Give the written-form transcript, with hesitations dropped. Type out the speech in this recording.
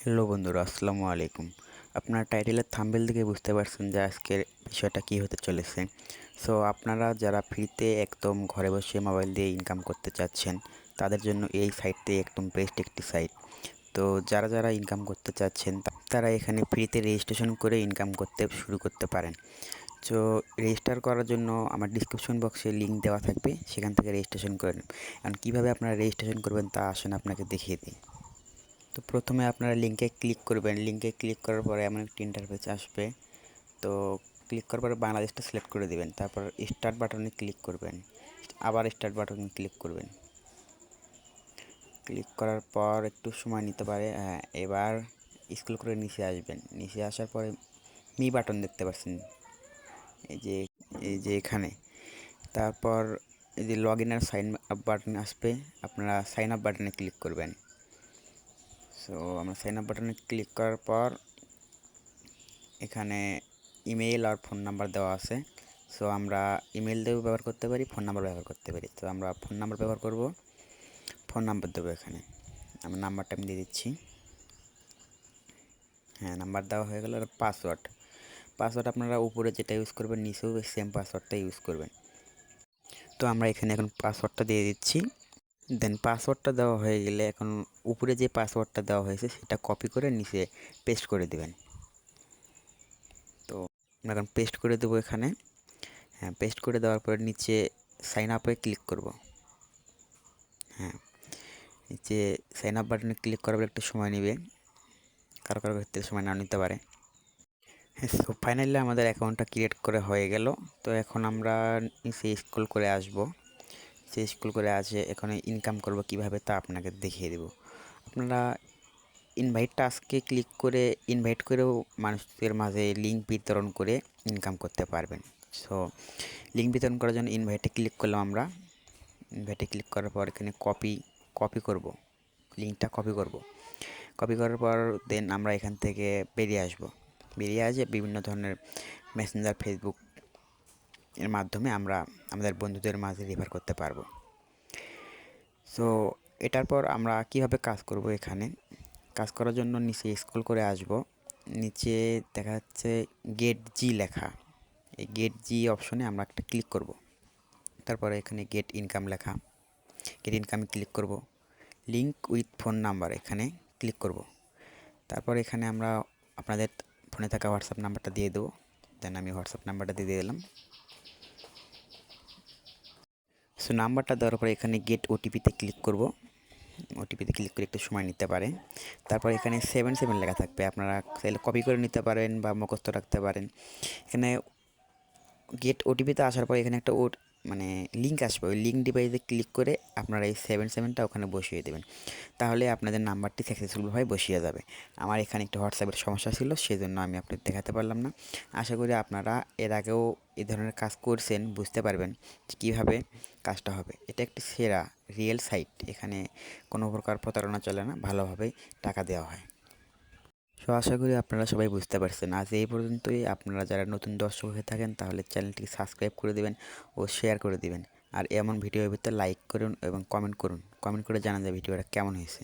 Hello বন্ধুরা, আসসালামু আলাইকুম। আপনার টাইটেলের থাম্বনেল দেখে বুঝতে পারছেন যে আজকের বিষয়টা কী হতে চলেছে। সো আপনারা যারা ফ্রিতে একদম ঘরে বসে মোবাইল দিয়ে ইনকাম করতে চাচ্ছেন, তাদের জন্য এই সাইটটি একদম বেস্ট একটি সাইট। তো যারা ইনকাম করতে চাচ্ছেন তারা এখানে ফ্রিতে রেজিস্ট্রেশন করে ইনকাম করতে শুরু করতে পারেন। সো রেজিস্টার করার জন্য আমার ডিসক্রিপশন বক্সে লিঙ্ক দেওয়া থাকবে, সেখান থেকে রেজিস্ট্রেশন করে নেন। এখন কীভাবে আপনারা রেজিস্ট্রেশন করবেন তা আসেন আপনাকে দেখিয়ে দিই। তো প্রথমে আপনারা লিঙ্কে ক্লিক করবেন। লিঙ্কে ক্লিক করার পরে এমন একটি ইন্টারফেস আসবে। তো ক্লিক করার পরে বাংলাদেশটা সিলেক্ট করে দিবেন। তারপর স্টার্ট বাটনে ক্লিক করবেন, আবার স্টার্ট বাটনে ক্লিক করবেন। ক্লিক করার পর একটু সময় নিতে পারে। হ্যাঁ, এবার স্ক্রল করে নিচে আসবেন। নিচে আসার পরে মি বাটন দেখতে পাচ্ছেন, এই যে এখানে। তারপর এই যে লগ ইন আর সাইন আপ বাটন আসবে, আপনারা সাইন আপ বাটনে ক্লিক করবেন। সো আমরা সাইন আপ বাটনে ক্লিক করার পর এখানে ইমেল আর ফোন নাম্বার দেওয়া আছে। সো আমরা ইমেল দিয়েও ব্যবহার করতে পারি, ফোন নাম্বার ব্যবহার করতে পারি। তো আমরা ফোন নাম্বার ব্যবহার করব, ফোন নাম্বার দেবো এখানে। আমার নাম্বারটা আমি দিয়ে দিচ্ছি। হ্যাঁ, নাম্বার দেওয়া হয়ে গেল। আর পাসওয়ার্ড আপনারা উপরে যেটা ইউজ করবেন নিচেও সেম পাসওয়ার্ডটা ইউজ করবেন। তো আমরা এখানে এখন পাসওয়ার্ডটা দিয়ে দিচ্ছি। দেন পাসওয়ার্ডটা দেওয়া হয়ে গেলে এখন উপরে যে পাসওয়ার্ডটা দেওয়া হয়েছে সেটা কপি করে নিচে পেস্ট করে দেবেন। তো আমরা এখন পেস্ট করে দেবো এখানে। হ্যাঁ, পেস্ট করে দেওয়ার পর নিচে সাইন আপে ক্লিক করব। হ্যাঁ, নিচে সাইন আপ বাটনে ক্লিক করার পর একটু সময় নেবে, কারো ক্ষেত্রে সময় না নিতে পারে। হ্যাঁ, সো ফাইনালি আমাদের অ্যাকাউন্টটা ক্রিয়েট করে হয়ে গেল। তো এখন আমরা নিচে স্ক্রল করে আসব। স্ক্রল করে আসে এখানে ইনকাম করব কিভাবে তা আপনাকে দেখিয়ে দেব। আপনারা ইনভাইট টাস্কে ক্লিক করে ইনভাইট করেও মানুষদের মাঝে লিঙ্ক বিতরণ করে ইনকাম করতে পারবেন। সো লিঙ্ক বিতরণ করার জন্য ইনভাইটে ক্লিক করলাম আমরা। ইনভাইটে ক্লিক করার পর এখানে কপি করব, লিঙ্কটা কপি করার পর দেন আমরা এখান থেকে বেরিয়ে আসব। বেরিয়ে আসে বিভিন্ন ধরনের মেসেঞ্জার, ফেসবুক এর মাধ্যমে আমরা আমাদের বন্ধুদের মাঝে রেফার করতে পারবো। সো এটার পর আমরা কিভাবে কাজ করব, এখানে কাজ করার জন্য নিচে স্ক্রল করে আসব। নিচে দেখা যাচ্ছে গেট জি লেখা, এই গেট জি অপশনে আমরা একটা ক্লিক করব। তারপরে এখানে গেট ইনকাম লেখা, গেট ইনকামে ক্লিক করব। লিঙ্ক উইথ ফোন নাম্বার এখানে ক্লিক করব। তারপর এখানে আমরা আপনাদের ফোনে থাকা হোয়াটসঅ্যাপ নাম্বারটা দিয়ে দেবো। দেন আমি হোয়াটসঅ্যাপ নাম্বারটা দিয়ে দিলাম। সো নাম্বারটা দেওয়ার পরে এখানে গেট ওটিপিতে ক্লিক করব। ওটিপিতে ক্লিক করে একটু সময় নিতে পারে। তারপর এখানে 77 লেখা থাকবে, আপনারা চাইলে কপি করে নিতে পারেন বা মুখস্থ রাখতে পারেন। এখানে গেট ওটিপিতে আসার পর এখানে একটা মানে লিঙ্ক আসবে, ওই লিঙ্ক ডিভাইসে ক্লিক করে আপনারা এই 77টা ওখানে বসিয়ে দেবেন। তাহলে আপনাদের নাম্বারটি সাকসেসফুলভাবে বসিয়ে যাবে। আমার এখানে একটা হোয়াটসঅ্যাপের সমস্যা ছিল, সেজন্য আমি আপনাদের দেখাতে পারলাম না। আশা করি আপনারা এর আগেও এই ধরনের কাজ করছেন, বুঝতে পারবেন কীভাবে কাজটা হবে। এটা একটি সেরা রিয়েল সাইট, এখানে কোনো প্রকার প্রতারণা চলে না, ভালোভাবেই টাকা দেওয়া হয়। সো আশা করি আপনারা সবাই বুঝতে পারছেন। আজ এই পর্যন্তই। আপনারা যারা নতুন দর্শক হয়ে থাকেন তাহলে চ্যানেলটিকে সাবস্ক্রাইব করে দেবেন ও শেয়ার করে দিবেন। আর এমন ভিডিওর ভিতরে লাইক করুন এবং কমেন্ট করুন। কমেন্ট করে জানান যে ভিডিওটা কেমন হয়েছে।